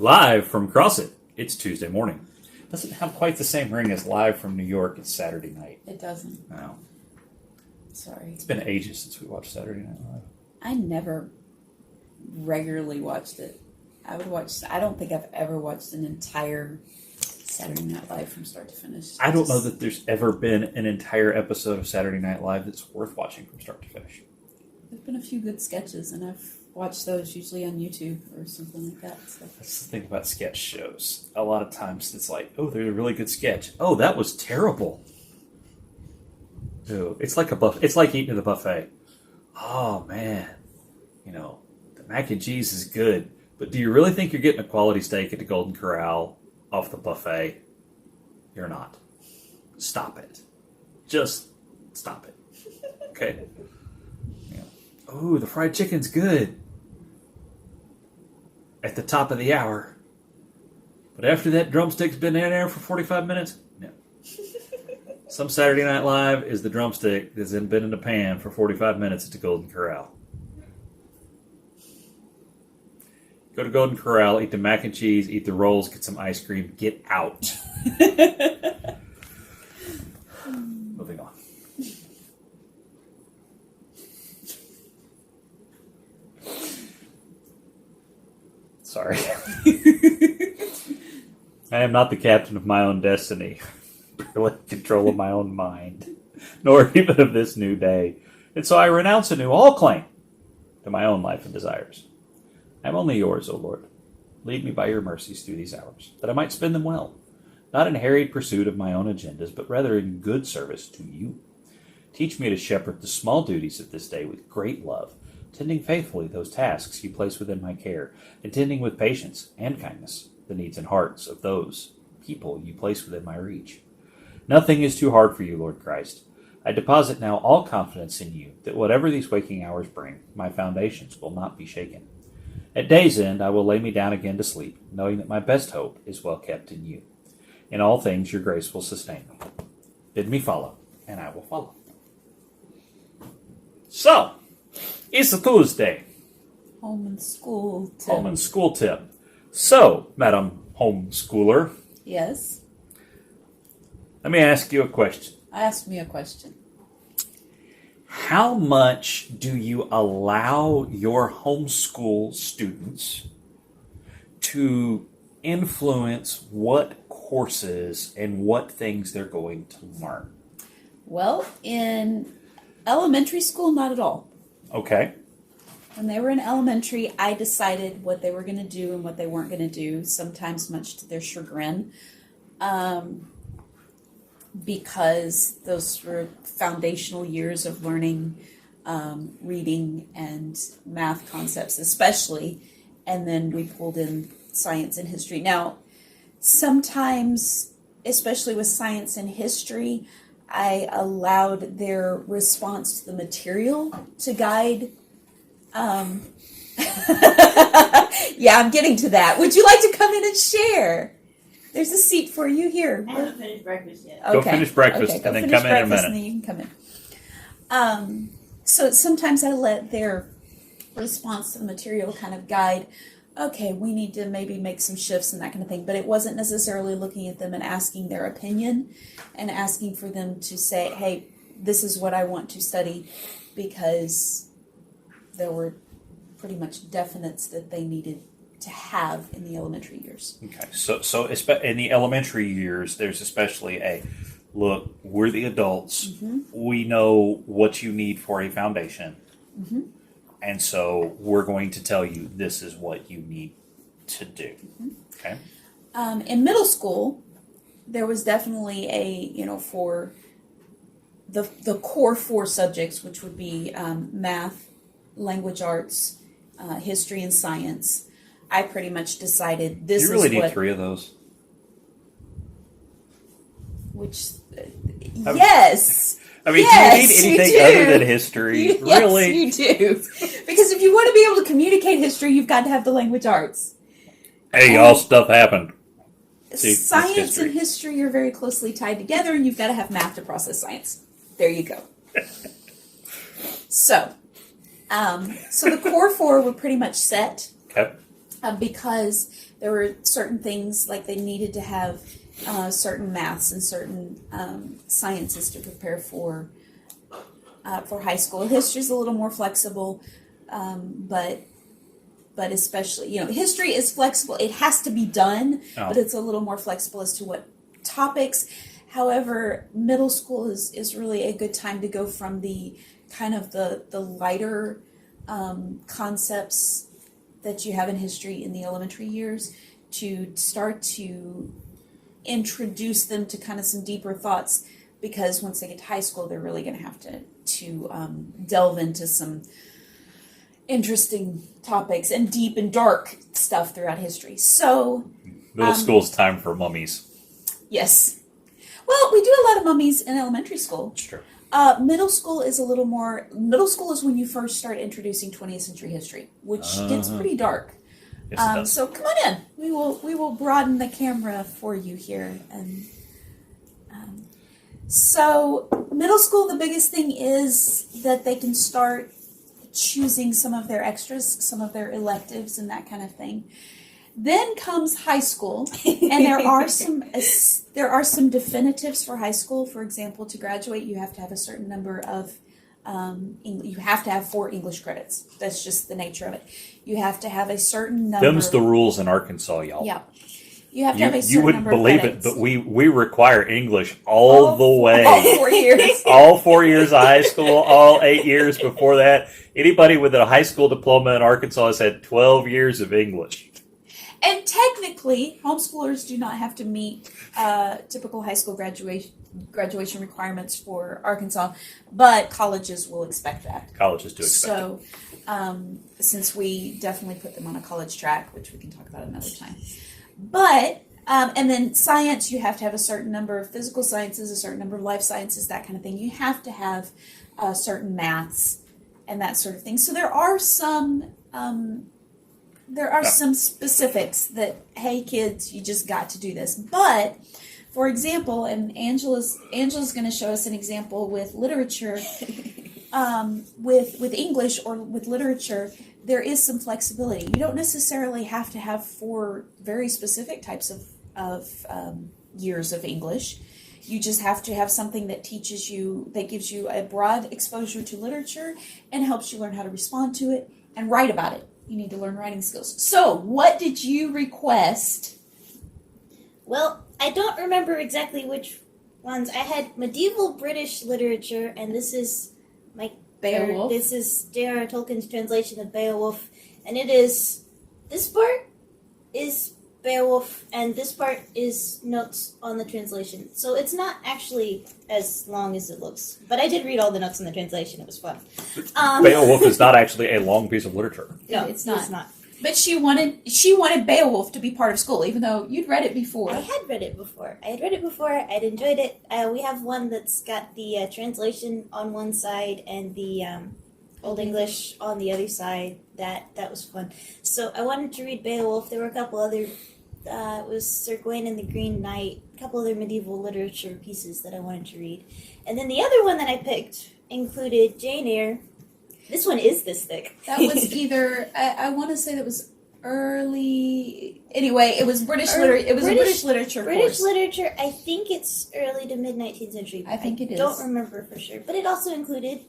Live from CrossFit, it's Tuesday morning. Doesn't have quite the same ring as live from New York. It's Saturday night. It doesn't. No. Sorry. It's been ages since we watched Saturday Night Live. I never regularly watched it. I don't think I've ever watched an entire Saturday Night Live from start to finish. I don't know that there's ever been an entire episode of Saturday Night Live that's worth watching from start to finish. There's been a few good sketches, and I've watched those usually on YouTube or something like that. So. That's the thing about sketch shows. A lot of times it's like, oh, there's a really good sketch. Oh, that was terrible. Ooh, it's like It's like eating at a buffet. Oh man, the mac and cheese is good, but do you really think you're getting a quality steak at the Golden Corral off the buffet? You're not. Stop it. Just stop it. Okay. Oh, the fried chicken's good at the top of the hour. But after that drumstick's been in there for 45 minutes? No. Some Saturday Night Live is the drumstick that's been in the pan for 45 minutes at the Golden Corral. Go to Golden Corral, eat the mac and cheese, eat the rolls, get some ice cream, get out. Moving on. Sorry. I am not the captain of my own destiny, barely in control of my own mind, nor even of this new day. And so I renounce anew all claim to my own life and desires. I am only yours, O Lord. Lead me by your mercies through these hours, that I might spend them well, not in harried pursuit of my own agendas, but rather in good service to you. Teach me to shepherd the small duties of this day with great love, tending faithfully those tasks you place within my care, and tending with patience and kindness the needs and hearts of those people you place within my reach. Nothing is too hard for you, Lord Christ. I deposit now all confidence in you that whatever these waking hours bring, my foundations will not be shaken. At day's end, I will lay me down again to sleep, knowing that my best hope is well kept in you. In all things, your grace will sustain me. Bid me follow, and I will follow. So, it's a Tuesday. Home and school tip. Home and school tip. So, Madam Homeschooler. Yes? Let me ask you a question. Ask me a question. How much do you allow your homeschool students to influence what courses and what things they're going to learn? Well, in elementary school, not at all. Okay. When they were in elementary, I decided what they were going to do and what they weren't going to do, sometimes much to their chagrin. Because those were foundational years of learning reading and math concepts especially, and then we pulled in science and history. Now, sometimes, especially with science and history, I allowed their response to the material to guide. Yeah, I'm getting to that. Would you like to come in and share? There's a seat for you here. I haven't finished breakfast yet. Okay. Go finish breakfast Okay, and then finish come in a breakfast minute. And then you can come in. So sometimes I let their response to the material kind of guide, okay, we need to maybe make some shifts and that kind of thing. But it wasn't necessarily looking at them and asking their opinion and asking for them to say, hey, this is what I want to study, because there were pretty much definites that they needed to have in the elementary years. Okay, so in the elementary years, there's especially a look. We're the adults. Mm-hmm. We know what you need for a foundation, Mm-hmm. and so we're going to tell you this is what you need to do. Mm-hmm. Okay. In middle school, there was definitely for the core four subjects, which would be math, language arts, history, and science. I pretty much decided this is what... You really need 3 of those? Which, yes! I mean, Yes, do you need anything you do. other than history? Yes, Really? you do. Because if you want to be able to communicate history, you've got to have the language arts. Hey, y'all, stuff happened. See, it's Science history. and history are very closely tied together, and you've got to have math to process science. There you go. So the core four were pretty much set. Okay. because there were certain things like they needed to have certain maths and certain sciences to prepare for high school. History is a little more flexible, but especially, history is flexible. It has to be done, but it's a little more flexible as to what topics. However, middle school is really a good time to go from the kind of the lighter concepts that you have in history in the elementary years to start to introduce them to kind of some deeper thoughts, because once they get to high school, they're really going to have to delve into some interesting topics and deep and dark stuff throughout history. So middle school's time for mummies. Yes. Well, we do a lot of mummies in elementary school. It's true. Middle school is a little more. Middle school is when you first start introducing 20th century history, which gets pretty dark. Yes, it does. So come on in. We will broaden the camera for you here. And so middle school, the biggest thing is that they can start choosing some of their extras, some of their electives, and that kind of thing. Then comes high school, and there are some definitives for high school. For example, to graduate, you have to have a certain number of you have to have 4 English credits. That's just the nature of it. You have to have a certain number. Them's the rules in Arkansas, y'all. Yeah, you have to have a certain You wouldn't number believe of it, credits. but we require English all the way. All 4 years. All 4 years of high school, all 8 years before that. Anybody with a high school diploma in Arkansas has had 12 years of English. And technically, homeschoolers do not have to meet typical high school graduation requirements for Arkansas, but colleges will expect that. Colleges do expect it. So, since we definitely put them on a college track, which we can talk about another time. But, and then science, you have to have a certain number of physical sciences, a certain number of life sciences, that kind of thing. You have to have certain maths and that sort of thing. So there are some some specifics that, hey kids, you just got to do this. But, for example, and Angela's going to show us an example with literature, with English or with literature, there is some flexibility. You don't necessarily have to have 4 very specific types of years of English. You just have to have something that teaches you, that gives you a broad exposure to literature and helps you learn how to respond to it and write about it. You need to learn writing skills. So, what did you request? Well, I don't remember exactly which ones. I had medieval British literature, and this is Beowulf. This is J.R.R. Tolkien's translation of Beowulf, and it is, this part is Beowulf, and this part is notes on the translation. So it's not actually as long as it looks. But I did read all the notes on the translation. It was fun. Beowulf is not actually a long piece of literature. No, It's not. It's not. But she wanted Beowulf to be part of school, even though you'd read it before. I had read it before. I'd enjoyed it. We have one that's got the translation on one side and the Old English on the other side. That was fun. So I wanted to read Beowulf. There were a couple other. It was Sir Gawain and the Green Knight. A couple other medieval literature pieces that I wanted to read. And then the other one that I picked included Jane Eyre. This one is this thick. That was either I want to say that was early. Anyway, it was British literature. It was a British literature British course. literature. I think it's early to mid 19th century. I think it is. Don't remember for sure, but it also included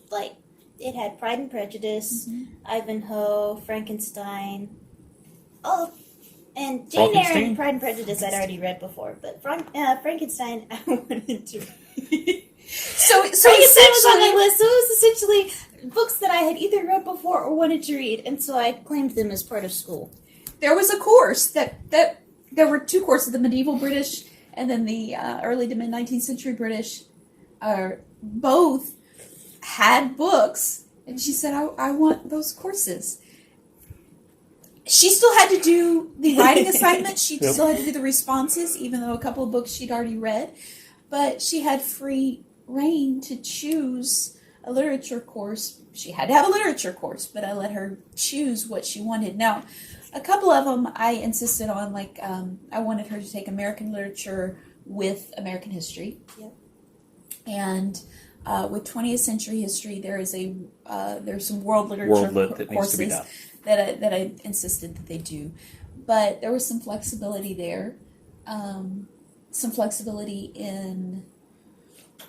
it had Pride and Prejudice, Ivanhoe, Frankenstein. Oh, and Jane Eyre Frankenstein? and Pride and Prejudice I'd already read before, but Frankenstein I wanted to read. So Frankenstein was on my essentially, list, so it was essentially books that I had either read before or wanted to read, and so I claimed them as part of school. there was a course that there were 2 courses: the medieval British and then the early to mid 19th century British. Both had books, and she said, "I want those courses." She still had to do the writing assignments. She still had to do the responses, even though a couple of books she'd already read. But she had free reign to choose a literature course. She had to have a literature course, but I let her choose what she wanted. Now, a couple of them I insisted on, I wanted her to take American literature with American history. Yep. And with 20th century history, there's some world literature World lit that needs courses to be done. that I insisted that they do. but there was some flexibility there. Some flexibility in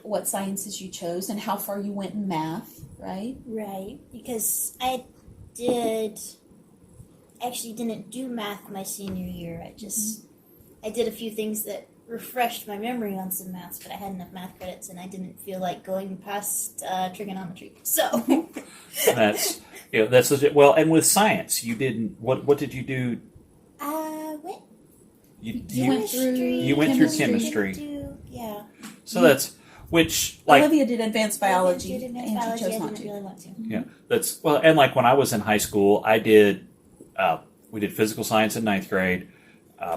what sciences you chose and how far you went in math, right? Right, because I actually didn't do math my senior year. I did a few things that refreshed my memory on some maths, but I had enough math credits and I didn't feel like going past trigonometry. So That's that's legit. Well, and with science, you didn't. What did you do? went You went through you went through chemistry. chemistry. Yeah. So that's which like Olivia did advanced biology, I did advanced and biology. she chose I not didn't to. really want to. yeah, that's well, and like when I was in high school, I did we did physical science in ninth grade,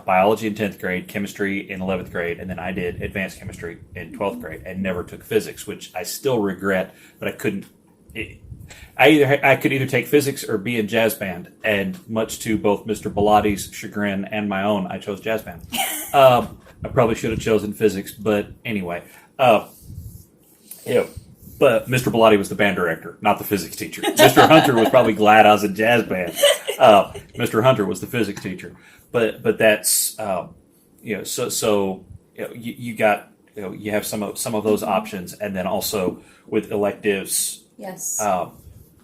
biology in 10th grade, chemistry in 11th grade, and then I did advanced chemistry in 12th grade, and never took physics, which I still regret, but I couldn't. I could either take physics or be in jazz band, and much to both Mr. Bellatti's chagrin and my own, I chose jazz band. I probably should have chosen physics, but anyway. But Mr. Bellotti was the band director, not the physics teacher. Mr. Hunter was probably glad I was in jazz band. Mr. Hunter was the physics teacher. But that's so you got you have some of those options, and then also with electives. Yes.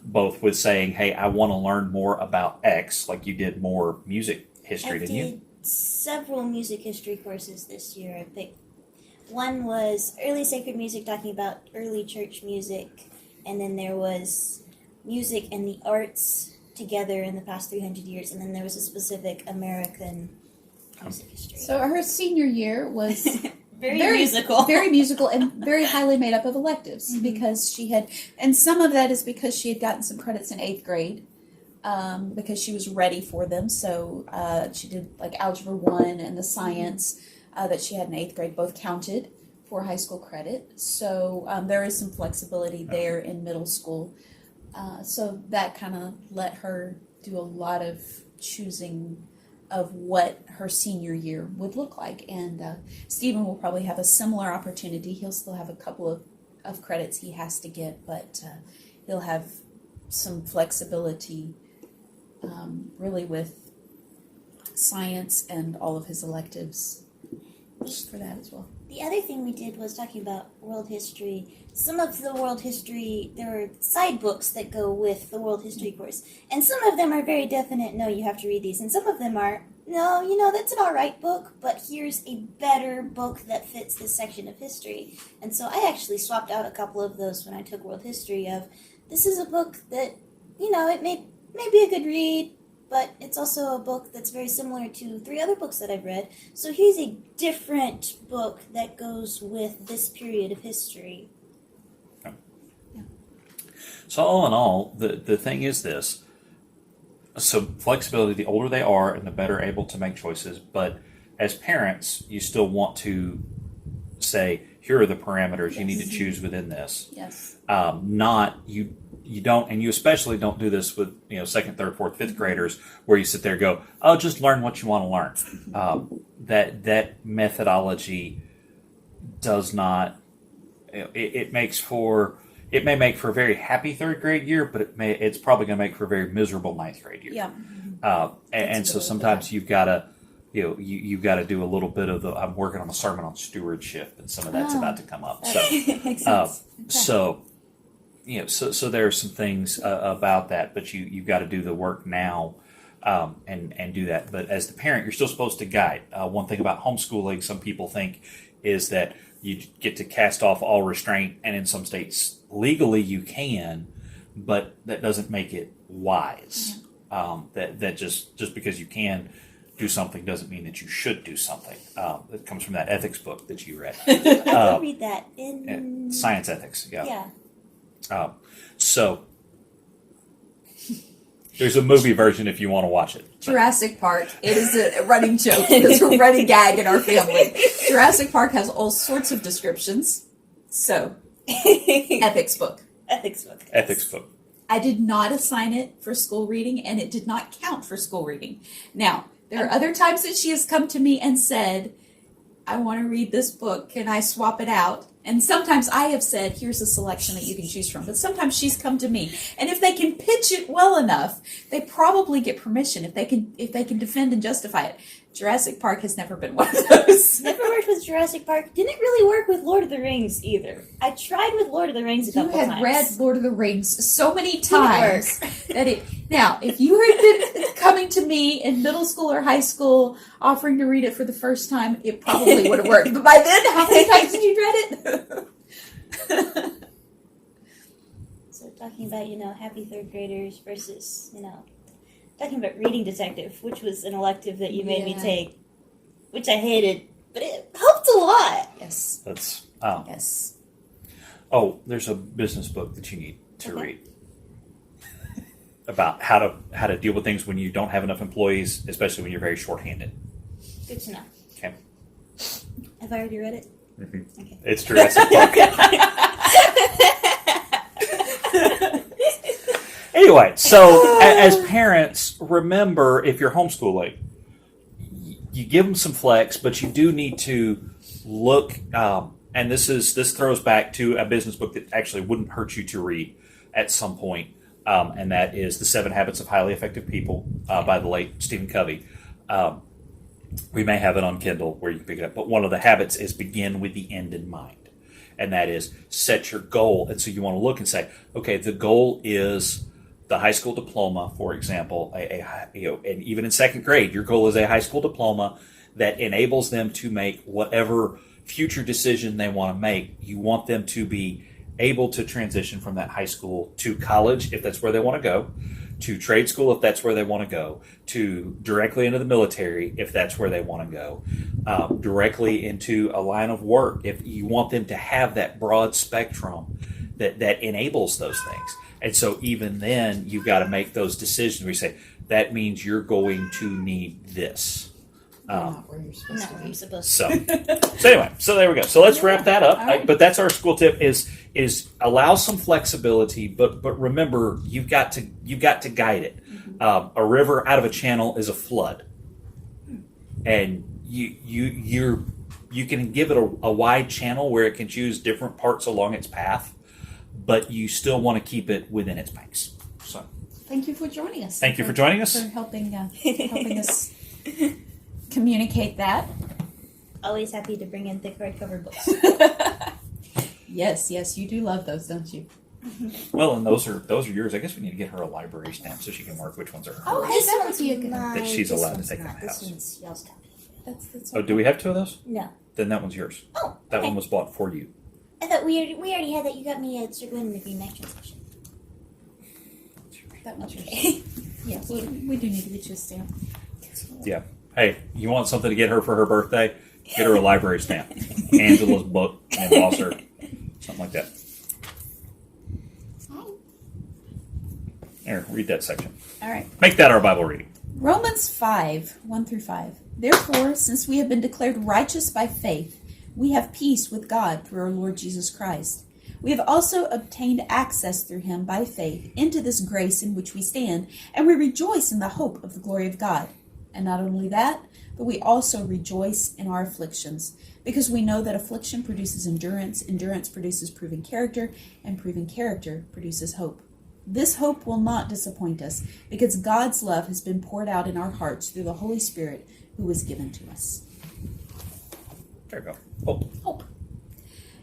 Both with saying, hey, I want to learn more about X, like you did more music history, I didn't you? did several music history courses this year. I picked one was early sacred music, talking about early church music, and then there was music and the arts together in the past 300 years, and then there was a specific American music history. So her senior year was very musical. very musical, and very highly made up of electives because she had, and some of that is because she had gotten some credits in 8th grade because she was ready for them. So she did like Algebra 1 and the science that she had in 8th grade, both counted for high school credit. So there is some flexibility there in middle school. So that kind of let her do a lot of choosing of what her senior year would look like. And Stephen will probably have a similar opportunity. He'll still have a couple of credits he has to get, but he'll have some flexibility really with science and all of his electives for that as well. The other thing we did was talking about world history. Some of the world history, there are side books that go with the world history course. And some of them are very definite, no, you have to read these. And some of them are, no, that's an alright book, but here's a better book that fits this section of history. And so I actually swapped out a couple of those when I took world history of, this is a book that, it may be a good read, but it's also a book that's very similar to 3 other books that I've read. So here's a different book that goes with this period of history. So all in all, the thing is this. So flexibility, the older they are and the better able to make choices. But as parents, you still want to say, here are the parameters you need to choose within this. Yes. Not you don't, and you especially don't do this with 2nd, 3rd, 4th, 5th graders, where you sit there and go, oh, just learn what you want to learn. That methodology does not. It may make for a very happy 3rd grade year, but it's probably going to make for a very miserable 9th grade year. Yeah. And so sometimes you've got to. You've got to do a little bit of the. I'm working on a sermon on stewardship, and some of that's about to come up. So, Makes sense. so there are some things about that, but you've got to do the work now, and do that. But as the parent, you're still supposed to guide. One thing about homeschooling, some people think, is that you get to cast off all restraint, and in some states legally you can, but that doesn't make it wise. That just because you can do something doesn't mean that you should do something. It comes from that ethics book that you read. I did read that in Science ethics, yeah. So there's a movie version if you want to watch it. Jurassic Park. It is a running joke. It's a running gag in our family. Jurassic Park has all sorts of descriptions. So, ethics book. Ethics book. Ethics book. I did not assign it for school reading, and it did not count for school reading. Now, there are other times that she has come to me and said, I want to read this book. Can I swap it out? And sometimes I have said, here's a selection that you can choose from. But sometimes she's come to me. And if they can pitch it well enough, they probably get permission if they can defend and justify it. Jurassic Park has never been one of those. Never worked with Jurassic Park. Didn't really work with Lord of the Rings either. I tried with Lord of the Rings a You couple had times. read Lord of the Rings so many Didn't times that it. Now, if you had been coming to me in middle school or high school offering to read it for the first time, it probably would have worked. But by then, how many times did you read it? So talking about, happy third graders versus, talking about reading detective, which was an elective that you made me Yeah. take, which I hated, but it helped a lot. Yes. That's Yes. oh, there's a business book that you need to Okay. read about how to deal with things when you don't have enough employees, especially when you're very short-handed. Good to know. Okay. Have I already read it? Mm-hmm. Okay. It's Jurassic Park. Anyway, so as parents, remember if you're homeschooling, you give them some flex, but you do need to look. And this throws back to a business book that actually wouldn't hurt you to read at some point, and that is The 7 Habits of Highly Effective People by the late Stephen Covey. We may have it on Kindle where you can pick it up, but one of the habits is begin with the end in mind, and that is set your goal. And so you want to look and say, okay, the goal is the high school diploma, for example, and even in second grade, your goal is a high school diploma that enables them to make whatever future decision they want to make. You want them to be able to transition from that high school to college, if that's where they want to go, to trade school, if that's where they want to go, to directly into the military, if that's where they want to go, directly into a line of work, if you want them to have that broad spectrum that enables those things. And so even then, you've got to make those decisions where you say, that means you're going to need this. Not where you're supposed Not to where be. I'm supposed So anyway, so there we go. So let's wrap that up. All right. But that's our school tip: is allow some flexibility, but remember you've got to guide it. A river out of a channel is a flood, and you can give it a wide channel where it can choose different parts along its path, but you still want to keep it within its banks. So Thank you for joining us. thank you for joining us. For helping us communicate that. Always happy to bring in thick hardcover books. Yes, you do love those, don't you? Well, and those are yours. I guess we need to get her a library stamp so she can mark which ones are hers. Oh, hey, that would be a good one. That she's this allowed to one's take in not. the This house. one's y'all's copy. That's Oh, do we have 2 of those? No. Then that one's yours. Oh, That okay. one was bought for you. I thought we already had that. You got me a circle in the Green Knight translation. That one's yours. Okay. Yes, we do need to get you a stamp. Yeah. Hey, you want something to get her for her birthday? Get her a library stamp. Angela's book and boss her. Something like that. Here, read that section. All right. Make that our Bible reading. Romans 5, 1 through 5. Therefore, since we have been declared righteous by faith, we have peace with God through our Lord Jesus Christ. We have also obtained access through him by faith into this grace in which we stand, and we rejoice in the hope of the glory of God. And not only that, but we also rejoice in our afflictions, because we know that affliction produces endurance, endurance produces proven character, and proven character produces hope. This hope will not disappoint us, because God's love has been poured out in our hearts through the Holy Spirit who was given to us. There you go. Oh, Hope.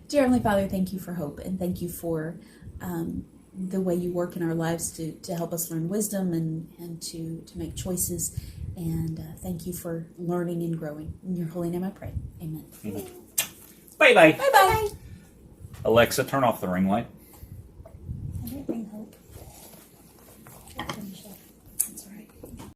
Dear Heavenly Father, thank you for hope, and thank you for the way you work in our lives to help us learn wisdom and to make choices. And thank you for learning and growing. In your holy name I pray. Amen. bye-bye. Bye-bye. Alexa, turn off the ring light.